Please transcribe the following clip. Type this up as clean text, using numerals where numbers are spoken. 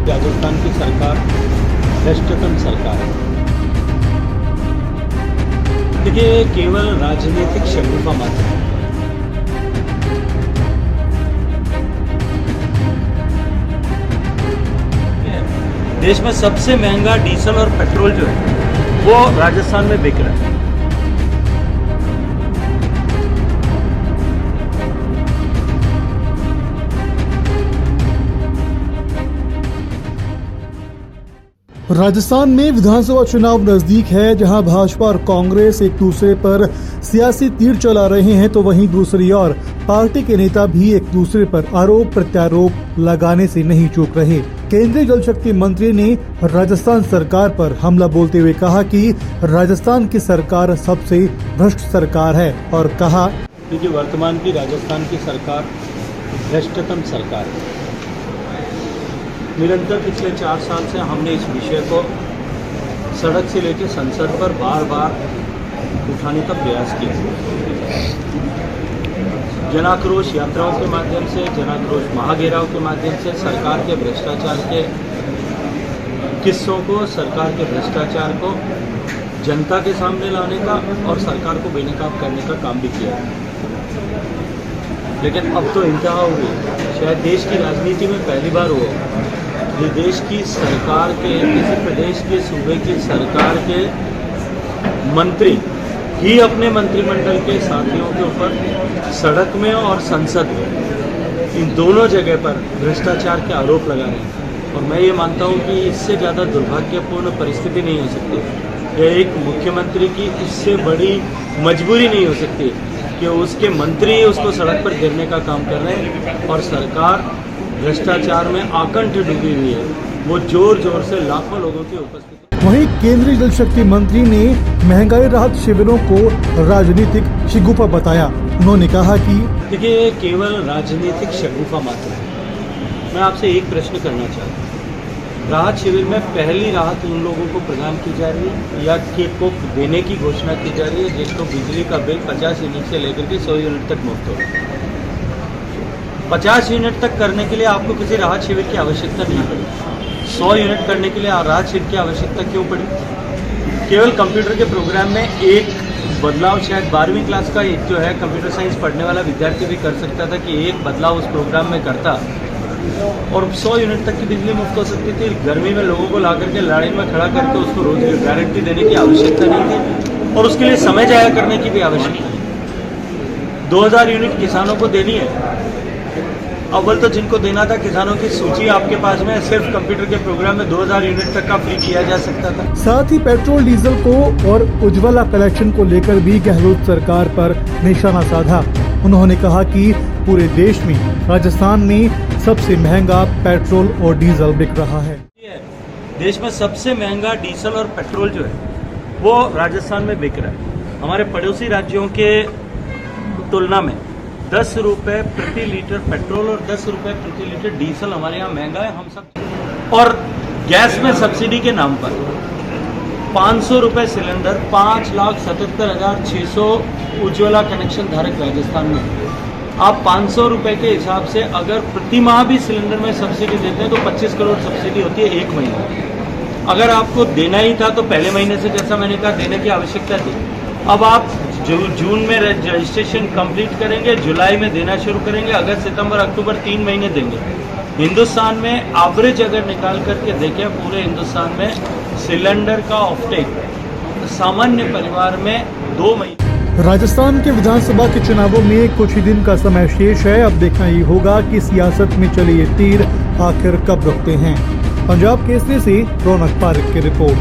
राजस्थान की सरकार भ्रष्टतम सरकार है। देखिए, ये केवल राजनीतिक शगुफा मात्र है। देश में सबसे महंगा डीजल और पेट्रोल जो है वो राजस्थान में बिक रहा है। राजस्थान में विधानसभा चुनाव नजदीक है, जहां भाजपा और कांग्रेस एक दूसरे पर सियासी तीर चला रहे हैं, तो वहीं दूसरी ओर पार्टी के नेता भी एक दूसरे पर आरोप प्रत्यारोप लगाने से नहीं चूक रहे। केंद्रीय जल शक्ति मंत्री ने राजस्थान सरकार पर हमला बोलते हुए कहा कि राजस्थान की सरकार सबसे भ्रष्ट सरकार है और कहा, देखिए, वर्तमान की राजस्थान की सरकार भ्रष्टतम सरकार है। निरंतर पिछले 4 साल से हमने इस विषय को सड़क से लेकर संसद पर बार बार उठाने का प्रयास किया। जनाक्रोश यात्राओं के माध्यम से, जनाक्रोश महाघेराव के माध्यम से सरकार के भ्रष्टाचार के किस्सों को, सरकार के भ्रष्टाचार को जनता के सामने लाने का और सरकार को बेनकाब करने का काम भी किया। लेकिन अब तो इंतहा हो गई। शायद देश की राजनीति में पहली बार हुआ ये देश की सरकार के, किसी प्रदेश के सूबे की सरकार के मंत्री ही अपने मंत्रिमंडल के साथियों के ऊपर सड़क में और संसद में, इन दोनों जगह पर भ्रष्टाचार के आरोप लगा रहे हैं। और मैं ये मानता हूँ कि इससे ज़्यादा दुर्भाग्यपूर्ण परिस्थिति नहीं हो सकती। यह एक मुख्यमंत्री की इससे बड़ी मजबूरी नहीं हो सकती कि उसके मंत्री उसको सड़क पर गिरने का काम कर रहे हैं और सरकार भ्रष्टाचार में आकंठ डूबी हुई है। वो जोर जोर से लाखों लोगों की उपस्थिति। वहीं केंद्रीय जल शक्ति मंत्री ने महंगाई राहत शिविरों को राजनीतिक शगुफा बताया। उन्होंने कहा कि देखिए, ये केवल राजनीतिक शगुफा मात्र है। मैं आपसे एक प्रश्न करना चाहता हूँ। राहत शिविर में पहली राहत उन लोगों को प्रदान की जा रही है या को देने की घोषणा की जा रही है जिनको बिजली का बिल 50 यूनिट से लेकर के 100 यूनिट तक मुफ्त हो। 50 यूनिट तक करने के लिए आपको किसी राहत शिविर की आवश्यकता नहीं पड़ी। 100 यूनिट करने के लिए राहत शिविर की आवश्यकता क्यों पड़ी? केवल कंप्यूटर के प्रोग्राम में एक बदलाव, शायद 12वीं क्लास का एक जो है कंप्यूटर साइंस पढ़ने वाला विद्यार्थी भी कर सकता था कि एक बदलाव उस प्रोग्राम में करता और 100 यूनिट तक की बिजली मुफ्त हो सकती थी। गर्मी में लोगों को ला करके लाइन में खड़ा करके उसको रोज की गारंटी देने की आवश्यकता नहीं थी और उसके लिए समय जाया करने की भी आवश्यकता नहीं। 2000 यूनिट किसानों को देनी है। अव्वल तो जिनको देना था, किसानों की सूची आपके पास में, सिर्फ कंप्यूटर के प्रोग्राम में 2000 यूनिट तक का फ्री किया जा सकता था। साथ ही पेट्रोल डीजल को और उज्ज्वला कलेक्शन को लेकर भी गहलोत सरकार पर निशाना साधा। उन्होंने कहा कि पूरे देश में राजस्थान में सबसे महंगा पेट्रोल और डीजल बिक रहा है। देश में सबसे महंगा डीजल और पेट्रोल जो है वो राजस्थान में बिक रहा है। हमारे पड़ोसी राज्यों के तुलना में 10 रुपये प्रति लीटर पेट्रोल और 10 रुपये प्रति लीटर डीजल हमारे यहाँ महंगा है। हम सब और गैस में सब्सिडी के नाम पर 500 रुपये सिलेंडर, 5,77,600 उज्ज्वला कनेक्शन धारक राजस्थान में। आप 500 रुपये के हिसाब से अगर प्रति माह भी सिलेंडर में सब्सिडी देते हैं तो 25 करोड़ सब्सिडी होती है एक महीने। अगर आपको देना ही था तो पहले महीने से, जैसा मैंने कहा, देने की आवश्यकता थी। अब आप जून में रजिस्ट्रेशन कंप्लीट करेंगे, जुलाई में देना शुरू करेंगे, अगस्त, सितंबर, अक्टूबर 3 महीने देंगे। हिंदुस्तान में एवरेज अगर निकाल करके देखें, पूरे हिंदुस्तान में सिलेंडर का ऑफटेक सामान्य परिवार में 2 महीने। राजस्थान के विधानसभा के चुनावों में कुछ ही दिन का समय शेष है। अब देखना ही होगा कि सियासत में चले ये तीर आखिर कब रुकते हैं। पंजाब केसरी से रौनक पारिक की रिपोर्ट।